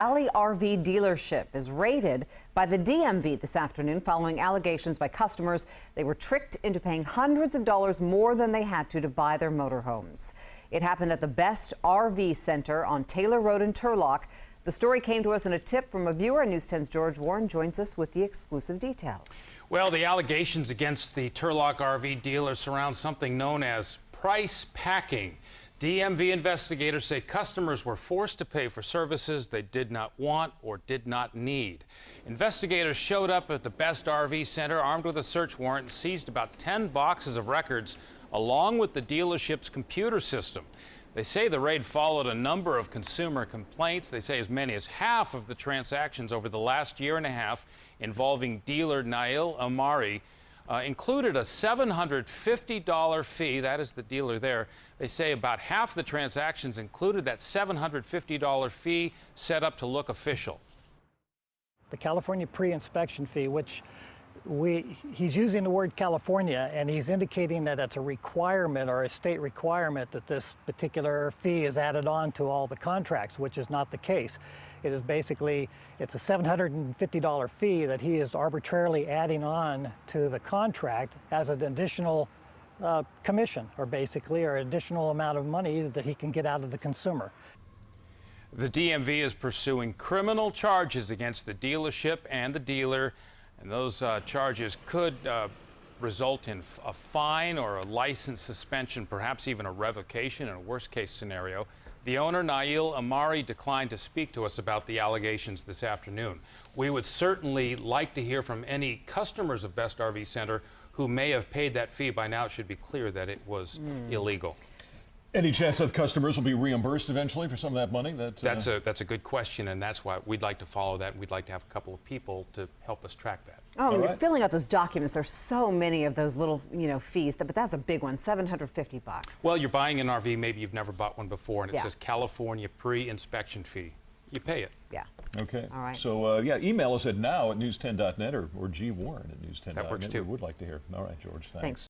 Turlock RV dealership is raided by the DMV this afternoon following allegations by customers they were tricked into paying hundreds of dollars more than they had to buy their motorhomes. It happened at the Best RV Center on Taylor Road in Turlock. The story came to us in a tip from a viewer. News 10's George Warren joins us with the exclusive details. Well, the allegations against the Turlock RV dealer surround something known as price packing. DMV investigators say customers were forced to pay for services they did not want or did not need. Investigators showed up at the Best RV Center armed with a search warrant and seized about 10 boxes of records along with the dealership's computer system. They say the raid followed a number of consumer complaints. They say as many as half of the transactions over the last year and a half involving dealer Nail Amari included a $750 fee. That is the dealer there. They say about half the transactions included that $750 fee set up to look official. The California pre-inspection fee, which he's using the word California, and he's indicating that it's a requirement or a state requirement that this particular fee is added on to all the contracts, which is not the case. It is basically, it's a $750 fee that he is arbitrarily adding on to the contract as an additional commission, or additional amount of money that he can get out of the consumer. The DMV is pursuing criminal charges against the dealership and the dealer, and those charges could result in a fine or a license suspension, perhaps even a revocation in a worst-case scenario. The owner, Nail Amari, declined to speak to us about the allegations this afternoon. We would certainly like to hear from any customers of Best RV Center who may have paid that fee. By now, it should be clear that it was illegal. Any chance that customers will be reimbursed eventually for some of that money? That's a good question, and that's why we'd like to follow that. We'd like to have a couple of people to help us track that. Oh, and you're filling out those documents. There's so many of those little, fees, but that's a big one, $750. Well, you're buying an RV, maybe you've never bought one before, and it Yeah. says California pre-inspection fee. You pay it. Yeah. Okay. All right. So, email us at now@news10.net or G. Warren at news10.net. That works too. We would like to hear. All right, George. Thanks.